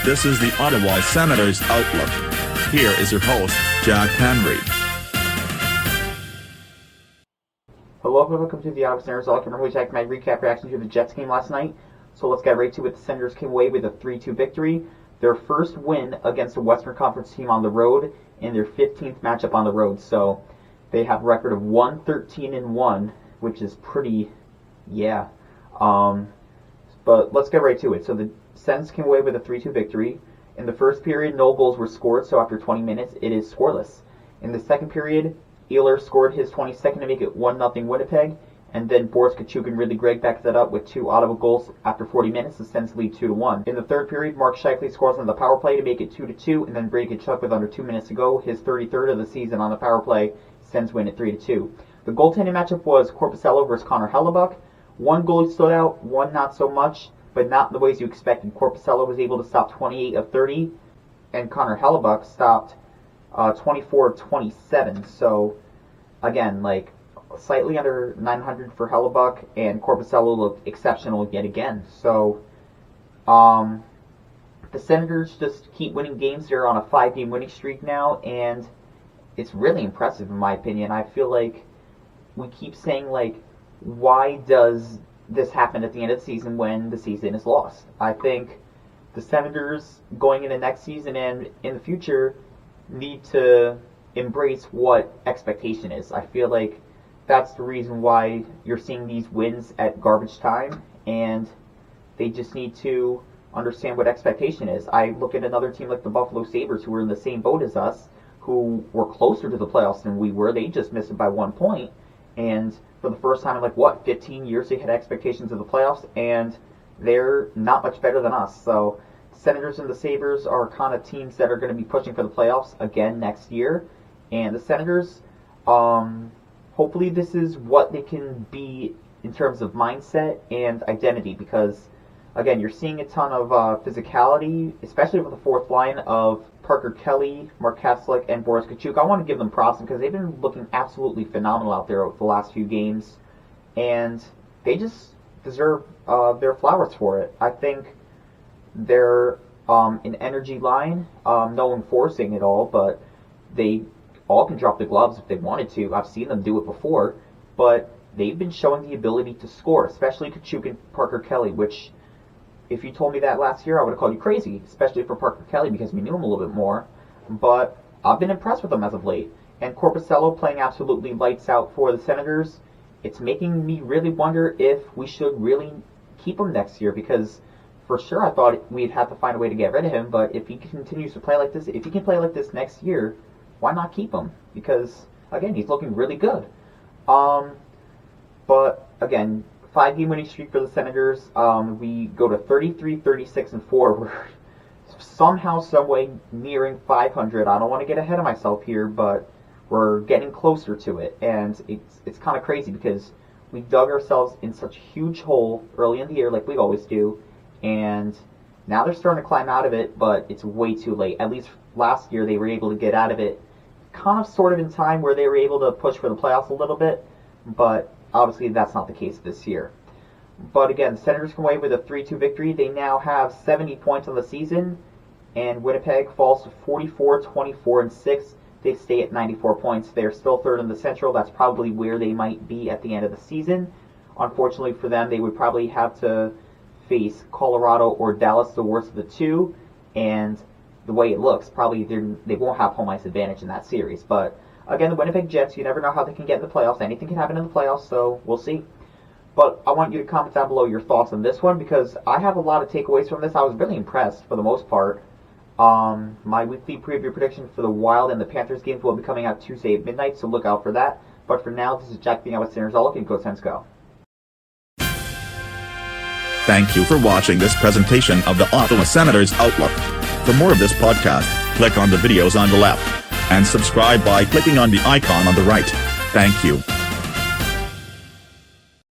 This is the Ottawa Senators Outlook. Here is your host, Jack Henry. Hello and welcome to the Ottawa Senators Outlook. Remember we checked my recap reaction to the Jets game last night. So let's get right to it. The Senators came away with a 3-2 victory. Their first win against a Western Conference team on the road in their 15th matchup on the road. So they have a record of 1-13-1, which is pretty, But let's get right to it. So the Sens came away with a 3-2 victory. In the first period, no goals were scored, so after 20 minutes, it is scoreless. In the second period, Ehlers scored his 22nd to make it 1-0 Winnipeg, and then Boris Katchouk and Ridley Gregg backed that up with 2 Ottawa goals after 40 minutes. The Sens lead 2-1. In the third period, Mark Scheifele scores on the power play to make it 2-2, and then Brady Tkachuk with under 2 minutes to go, his 33rd of the season on the power play. Sens win at 3-2. The goaltending matchup was Korpisalo versus Connor Hellebuyck. One goalie stood out, one not so much, but not in the ways you expected. Korpisalo was able to stop 28 of 30, and Connor Hellebuyck stopped 24 of 27. So, again, slightly under 900 for Hellebuyck, and Korpisalo looked exceptional yet again. So, the Senators just keep winning games. They're on a 5-game winning streak now, and it's really impressive in my opinion. I feel like we keep saying, why does this happen at the end of the season when the season is lost? I think the Senators going into next season and in the future need to embrace what expectation is. I feel like that's the reason why you're seeing these wins at garbage time, and they just need to understand what expectation is. I look at another team like the Buffalo Sabres, who were in the same boat as us, who were closer to the playoffs than we were. They just missed it by 1 point, and for the first time in 15 years they had expectations of the playoffs, and they're not much better than us. So Senators and the Sabres are kind of teams that are going to be pushing for the playoffs again next year, and the Senators, hopefully this is what they can be in terms of mindset and identity, because again, you're seeing a ton of physicality, especially with the fourth line of Parker Kelly, Mark Kaslik, and Boris Katchouk. I want to give them props because they've been looking absolutely phenomenal out there over the last few games, and they just deserve their flowers for it. I think they're an energy line, no enforcing it all, but they all can drop the gloves if they wanted to. I've seen them do it before, but they've been showing the ability to score, especially Katchouk and Parker Kelly, which, if you told me that last year, I would have called you crazy, especially for Parker Kelly because we knew him a little bit more. But I've been impressed with him as of late. And Korpisalo playing absolutely lights out for the Senators. It's making me really wonder if we should really keep him next year, because for sure I thought we'd have to find a way to get rid of him. But if he continues to play like this, if he can play like this next year, why not keep him? Because, again, he's looking really good. But, again, 5-game winning streak for the Senators. We go to 33, 36, and 4. We're somehow, someway nearing 500. I don't want to get ahead of myself here, but we're getting closer to it. And it's kind of crazy because we dug ourselves in such a huge hole early in the year, like we always do. And now they're starting to climb out of it, but it's way too late. At least last year they were able to get out of it kind of sort of in time where they were able to push for the playoffs a little bit. But obviously, that's not the case this year. But again, the Senators come away with a 3-2 victory. They now have 70 points on the season, and Winnipeg falls to 44, 24, and 6. They stay at 94 points. They're still third in the Central. That's probably where they might be at the end of the season. Unfortunately for them, they would probably have to face Colorado or Dallas, the worst of the two. And the way it looks, probably they won't have home ice advantage in that series. But again, the Winnipeg Jets, you never know how they can get in the playoffs. Anything can happen in the playoffs, so we'll see. But I want you to comment down below your thoughts on this one, because I have a lot of takeaways from this. I was really impressed for the most part. My weekly preview prediction for the Wild and the Panthers games will be coming out Tuesday at midnight, so look out for that. But for now, this is Jack being out with Senators Outlook, and go Sens go. Thank you for watching this presentation of the Ottawa Senators Outlook. For more of this podcast, click on the videos on the left, and subscribe by clicking on the icon on the right. Thank you.